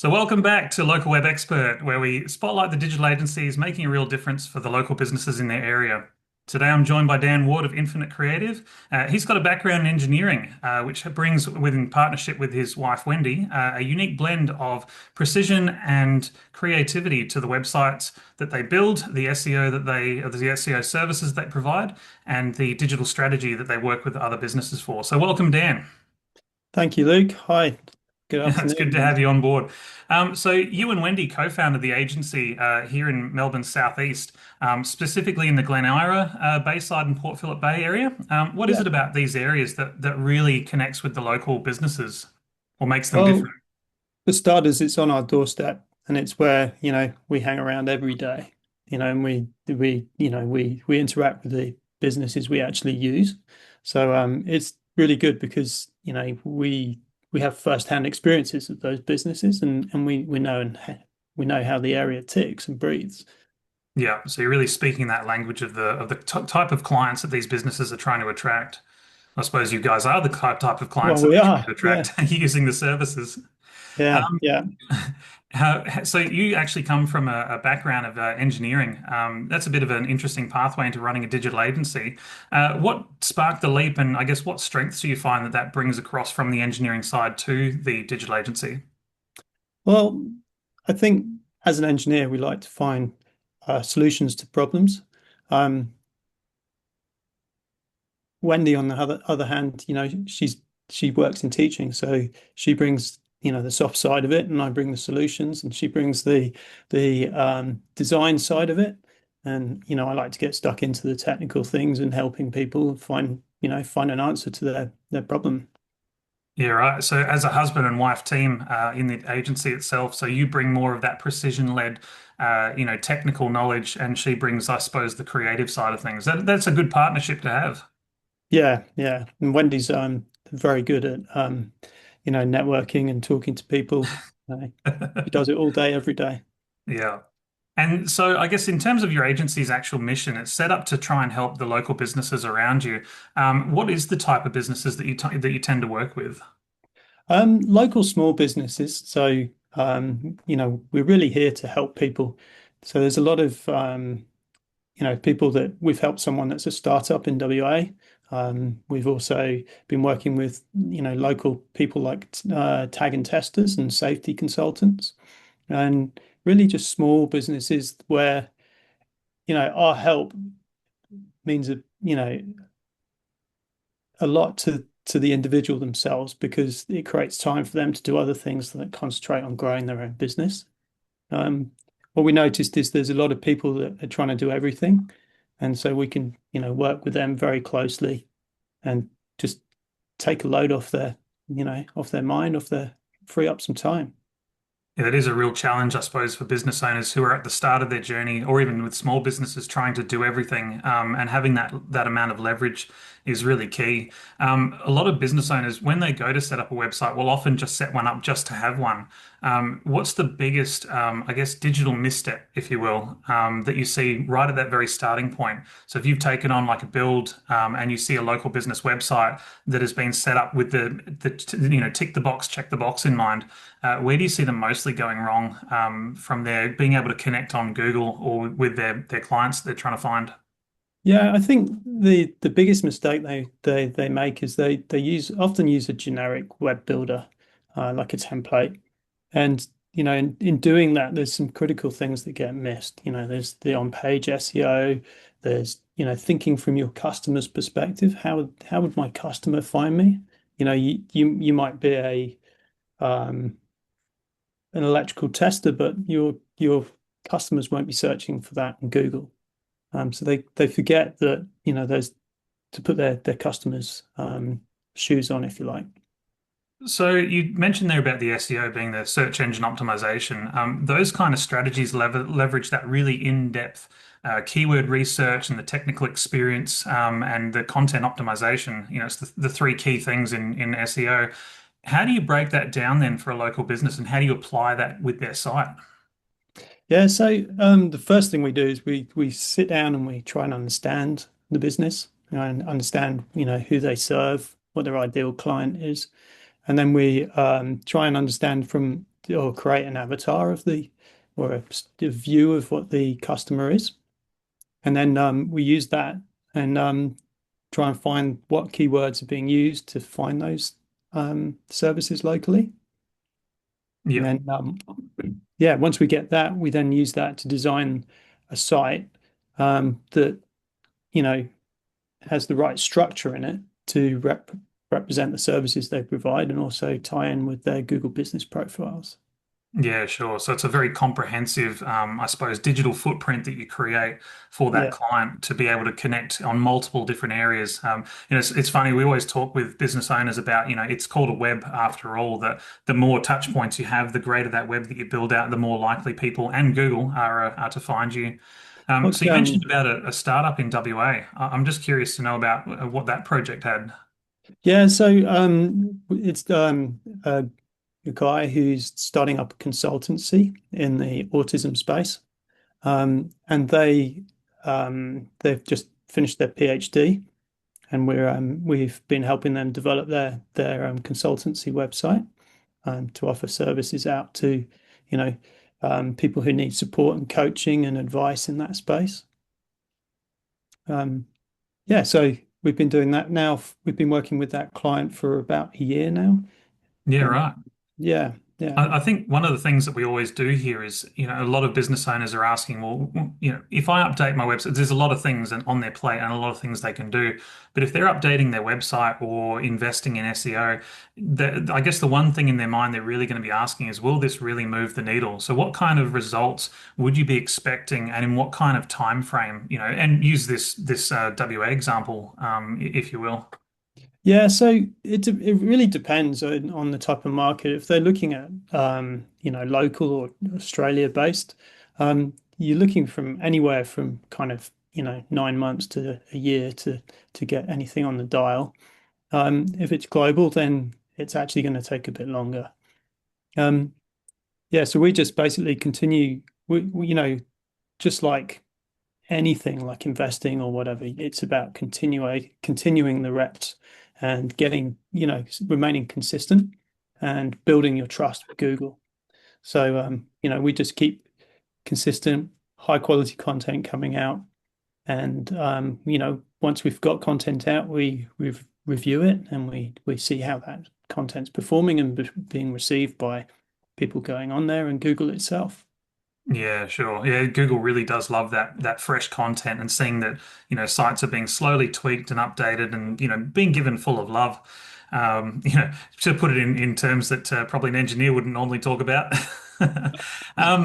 So, welcome back to Local Web Expert, where we spotlight the digital agencies making a real difference for the local businesses in their area. Today, I'm joined by Dan Ward of Infinite Creative. He's got a background in engineering, which brings, within partnership with his wife Wendy, a unique blend of precision and creativity to the websites that they build, the SEO the SEO services they provide, and the digital strategy that they work with other businesses for. So, welcome, Dan. Thank you, Luke. Hi, good Yeah, it's good afternoon. to have you on board. So you and Wendy co-founded the agency here in Melbourne's southeast, specifically in the Glen Eira, Bayside and Port Phillip Bay area. What is Yeah, it about these areas that really connects with the local businesses or makes them well, different? for starters, it's on our doorstep, and it's where we hang around every day. And we interact with the businesses we actually use. So it's really good because we have first-hand experiences of those businesses, and we know how the area ticks and breathes. Yeah, so you're really speaking that language of the type of clients that these businesses are trying to attract. I suppose you guys are the type of clients Well, that we they're trying are, to yeah, attract using the services. yeah, Um, yeah. so you actually come from a background of engineering. That's a bit of an interesting pathway into running a digital agency. What sparked the leap, and I guess what strengths do you find that that brings across from the engineering side to the digital agency? Well, I think as an engineer, we like to find solutions to problems. Um, Wendy, on the other hand, she works in teaching, so she brings the soft side of it, and I bring the solutions, and she brings the design side of it. And I like to get stuck into the technical things and helping people find an answer to their problem. Yeah, right. So as a husband and wife team in the agency itself, so you bring more of that precision-led, technical knowledge, and she brings, I suppose, the creative side of things. That's a good partnership to have. Yeah, yeah. And Wendy's very good at networking and talking to people. She does it all day, every day. Yeah. And so I guess in terms of your agency's actual mission, it's set up to try and help the local businesses around you. What is the type of businesses that you tend to work with? Local small businesses. So we're really here to help people. So there's a lot of people that we've helped someone that's a startup in WA. We've also been working with local people like tag and testers and safety consultants, and really just small businesses where our help means a lot to the individual themselves because it creates time for them to do other things that concentrate on growing their own business. Um, what we noticed is there's a lot of people that are trying to do everything, and so we can work with them very closely and just take a load off their mind, free up some time. Yeah, that is a real challenge, I suppose, for business owners who are at the start of their journey, or even with small businesses trying to do everything. And having that amount of leverage is really key. A lot of business owners, when they go to set up a website, will often just set one up just to have one. What's the biggest, I guess, digital misstep, if you will, that you see right at that very starting point? So if you've taken on like a build, and you see a local business website that has been set up with the tick the box, check the box in mind. Where do you see them mostly going wrong from their being able to connect on Google or with their clients that they're trying to find? Yeah, I think the biggest mistake they make is they often use a generic web builder like a template. And in doing that, there's some critical things that get missed. There's the on-page SEO, there's thinking from your customer's perspective. How would my customer find me? You might be a an electrical tester, but your customers won't be searching for that in Google. So they forget that there's to put their customers' shoes on, if you like. So you mentioned there about the SEO being the search engine optimization. Those kind of strategies leverage that really in-depth keyword research and the technical experience and the content optimization. It's the three key things in SEO. How do you break that down then for a local business, and how do you apply that with their site? Yeah, so the first thing we do is we sit down and we try and understand the business and understand who they serve, what their ideal client is, and then we try and understand from or create an avatar of the or a view of what the customer is, and then we use that and try and find what keywords are being used to find those services locally. And Yeah. then, yeah, once we get that, we then use that to design a site that, you know, has the right structure in it to represent the services they provide and also tie in with their Google business profiles. Yeah, sure. So it's a very comprehensive, I suppose, digital footprint that you create for that Yeah. client to be able to connect on multiple different areas. It's funny. We always talk with business owners about, it's called a web after all. That the more touch points you have, the greater that web that you build out, the more likely people and Google are to find you. So What you mentioned about a startup in WA. I'm just curious to know about what that project had. yeah, so it's a guy who's starting up a consultancy in the autism space. And they've just finished their PhD, and we've been helping them develop their consultancy website to offer services out to, you know, people who need support and coaching and advice in that space. Um, yeah, so we've been doing that now. We've been working with that client for about a year now, Yeah, and right. yeah, yeah. I think one of the things that we always do here is, a lot of business owners are asking, well, if I update my website, there's a lot of things on their plate and a lot of things they can do. But if they're updating their website or investing in SEO, I guess the one thing in their mind they're really going to be asking is, will this really move the needle? So what kind of results would you be expecting and in what kind of time frame, and use this WA example, if you will. Yeah, so it really depends on the type of market. If they're looking at local or Australia based, you're looking from anywhere from kind of 9 months to a year to get anything on the dial. If it's global, then it's actually going to take a bit longer. Um, yeah, so we just basically continue. Just like anything like investing or whatever, it's about continuing the reps and getting, remaining consistent and building your trust with Google. So, we just keep consistent, high quality content coming out. And, once we've got content out, we review it and we see how that content's performing and being received by people going on there and Google itself. Yeah, sure. Yeah, Google really does love that fresh content and seeing that, sites are being slowly tweaked and updated and, being given full of love. To put it in terms that probably an engineer wouldn't normally talk about.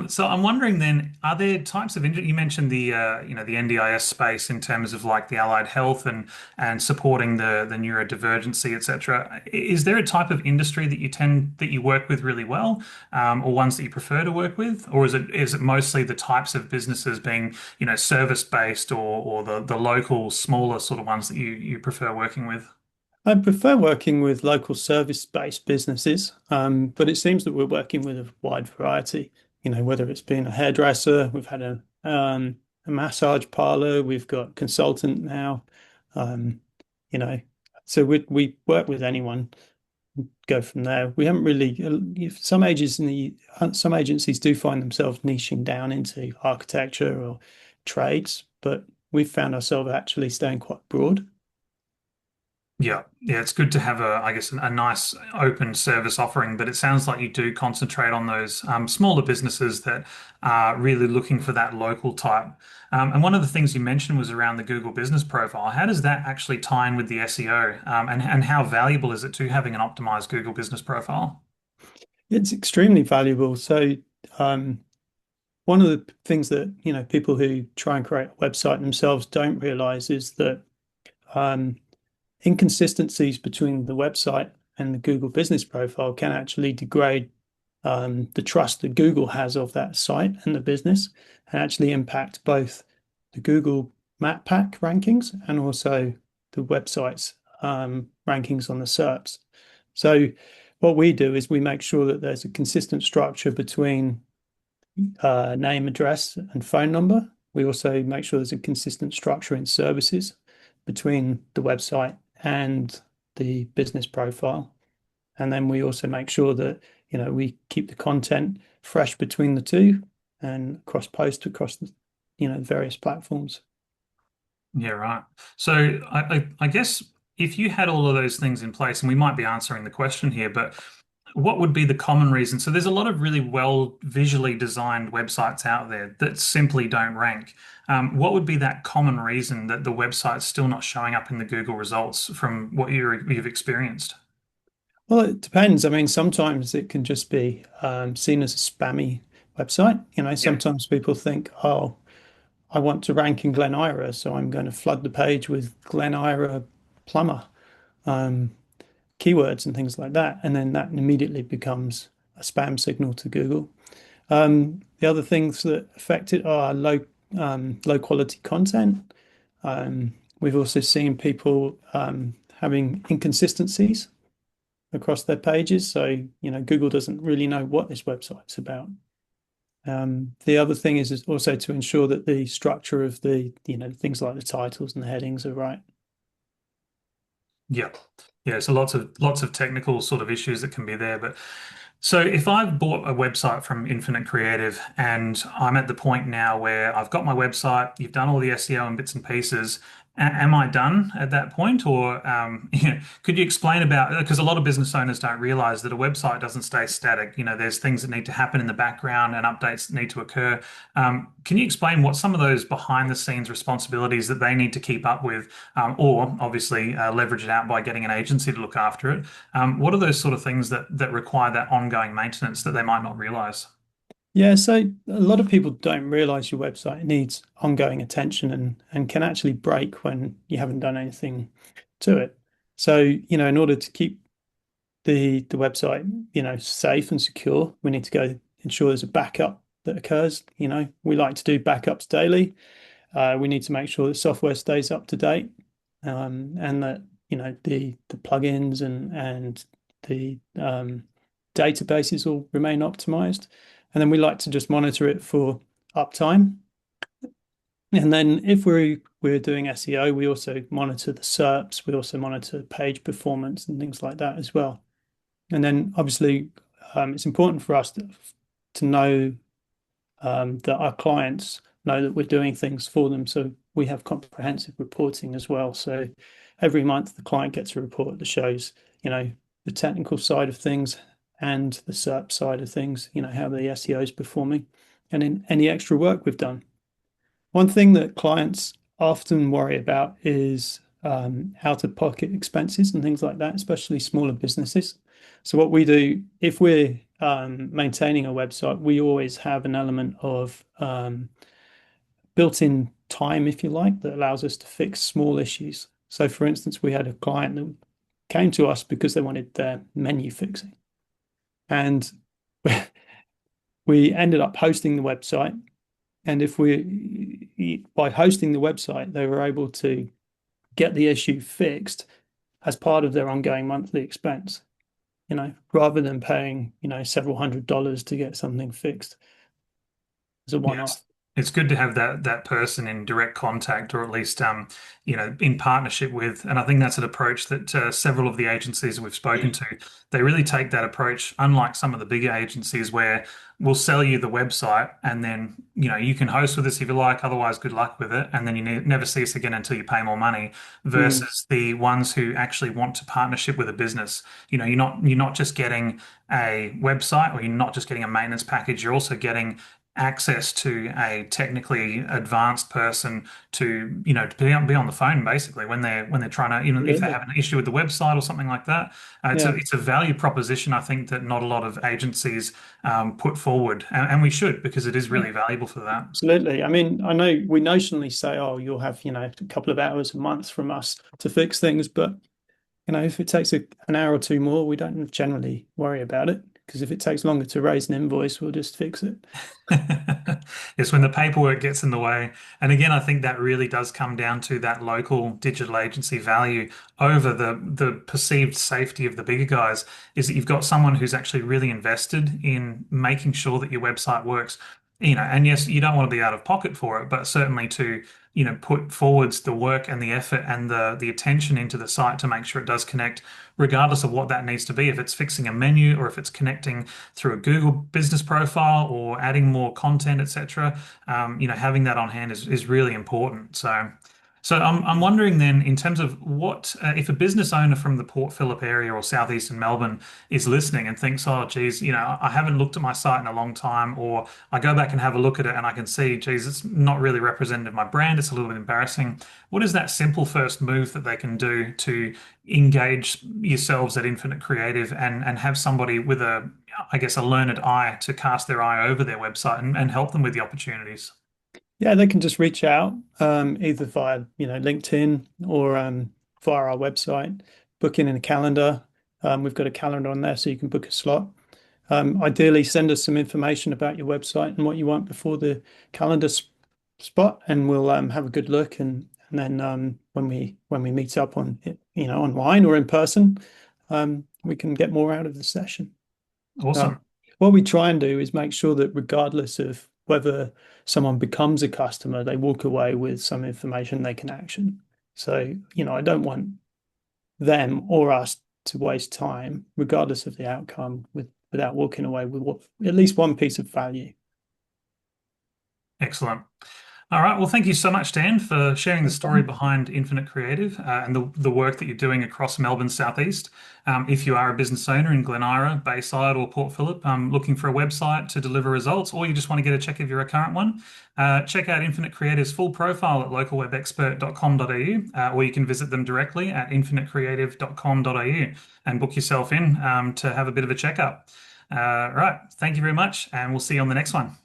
So I'm wondering then, are there types of you mentioned the NDIS space in terms of like the allied health and supporting the neurodivergency, etc. Is there a type of industry that you work with really well, or ones that you prefer to work with, or is it mostly the types of businesses being service based or the local smaller sort of ones that you prefer working with? I prefer working with local service-based businesses, but it seems that we're working with a wide variety. Whether it's been a hairdresser, we've had a massage parlor, we've got consultant now. Um, you know, so we work with anyone. Go from there. We haven't really. Some agencies do find themselves niching down into architecture or trades, but we've found ourselves actually staying quite broad. Yeah, yeah, it's good to have I guess, a nice open service offering, but it sounds like you do concentrate on those smaller businesses that are really looking for that local type. And one of the things you mentioned was around the Google Business Profile. How does that actually tie in with the SEO? And how valuable is it to having an optimized Google Business Profile? It's extremely valuable. So, um, one of the things that, people who try and create a website themselves don't realize is that um, inconsistencies between the website and the Google Business Profile can actually degrade the trust that Google has of that site and the business, and actually impact both the Google Map Pack rankings and also the website's rankings on the SERPs. So, what we do is we make sure that there's a consistent structure between name, address, and phone number. We also make sure there's a consistent structure in services between the website and the business profile. And then we also make sure that, we keep the content fresh between the two and cross post across the, various platforms. Yeah, right. So I guess if you had all of those things in place, and we might be answering the question here, but what would be the common reason? So there's a lot of really well visually designed websites out there that simply don't rank. What would be that common reason that the website's still not showing up in the Google results from what you've experienced? Well, it depends. I mean, sometimes it can just be seen as a spammy website. Yeah. Sometimes people think, oh, I want to rank in Glen Eira, so I'm going to flood the page with Glen Eira plumber um, keywords and things like that. And then that immediately becomes a spam signal to Google. The other things that affect it are low quality content. We've also seen people having inconsistencies across their pages. So, Google doesn't really know what this website's about. The other thing is also to ensure that the structure of the, things like the titles and the headings are right. Yeah. Yeah, so lots of technical sort of issues that can be there. But so if I've bought a website from Infinite Creative and I'm at the point now where I've got my website, you've done all the SEO and bits and pieces, am I done at that point? Or could you explain about, because a lot of business owners don't realize that a website doesn't stay static. There's things that need to happen in the background and updates that need to occur. Can you explain what some of those behind the scenes responsibilities that they need to keep up with, or obviously leverage it out by getting an agency to look after it? What are those sort of things that require that ongoing maintenance that they might not realize? Yeah, so a lot of people don't realize your website needs ongoing attention and can actually break when you haven't done anything to it. So, in order to keep the website, safe and secure, we need to go ensure there's a backup that occurs. We like to do backups daily. We need to make sure the software stays up to date, and that the plugins and the databases all remain optimized. And then we like to just monitor it for uptime. And then if we're doing SEO, we also monitor the SERPs. We also monitor page performance and things like that as well. And then obviously, it's important for us to know that our clients know that we're doing things for them. So we have comprehensive reporting as well. So every month, the client gets a report that shows, the technical side of things and the SERP side of things, how the SEO is performing and in any extra work we've done. One thing that clients often worry about is out-of-pocket expenses and things like that, especially smaller businesses. So what we do, if we're maintaining a website, we always have an element of built-in time, if you like, that allows us to fix small issues. So for instance, we had a client that came to us because they wanted their menu fixing. And we ended up hosting the website. And by hosting the website, they were able to get the issue fixed as part of their ongoing monthly expense, rather than paying, several $100s to get something fixed as a one-off. Yes, it's good to have that person in direct contact, or at least in partnership with. And I think that's an approach that several of the agencies we've spoken to, they really take that approach. Unlike some of the bigger agencies where we'll sell you the website and then you can host with us if you like. Otherwise, good luck with it, and then you never see us again until you pay more money. Mm, Versus the ones who actually want to partnership with a business. You're not just getting a website, or you're not just getting a maintenance package. You're also getting access to a technically advanced person to be on the phone basically when they're trying to if they have absolutely. an issue with the website or something like that. It's a Yeah, it's a value proposition I think that not a lot of agencies put forward, and we should, because it is really valuable for that. absolutely. I mean, I know we notionally say, oh, you'll have, a couple of hours a month from us to fix things, but if it takes an hour or two more, we don't generally worry about it because if it takes longer to raise an invoice, we'll just fix it. It's when the paperwork gets in the way. And again, I think that really does come down to that local digital agency value over the perceived safety of the bigger guys, is that you've got someone who's actually really invested in making sure that your website works. and yes, you don't want to be out of pocket for it, but certainly to, put forwards the work and the effort and the attention into the site to make sure it does connect, regardless of what that needs to be. If it's fixing a menu or if it's connecting through a Google business profile or adding more content, etc., having that on hand is really important. So I'm wondering then, in terms of what if a business owner from the Port Phillip area or southeastern Melbourne is listening and thinks, oh, geez, I haven't looked at my site in a long time, or I go back and have a look at it and I can see, geez, it's not really representative of my brand. It's a little bit embarrassing. What is that simple first move that they can do to engage yourselves at Infinite Creative and have somebody with I guess, a learned eye to cast their eye over their website and help them with the opportunities? Yeah, they can just reach out either via LinkedIn or via our website, book in a calendar. We've got a calendar on there so you can book a slot. Ideally, send us some information about your website and what you want before the calendar spot, and we'll have a good look. And then when we meet up on it, online or in person, we can get more out of the session. Awesome. What we try and do is make sure that regardless of whether someone becomes a customer, they walk away with some information they can action. So, I don't want them or us to waste time, regardless of the outcome, without walking away with at least one piece of value. Excellent. All right. Well, thank you so much, Dan, for sharing the No story problem. behind Infinite Creative and the work that you're doing across Melbourne Southeast. If you are a business owner in Glen Eira, Bayside, or Port Phillip, looking for a website to deliver results, or you just want to get a check if you're a current one, check out Infinite Creative's full profile at localwebexpert.com.au, or you can visit them directly at infinitecreative.com.au and book yourself in to have a bit of a checkup. Right. Thank you very much, and we'll see you on the next one.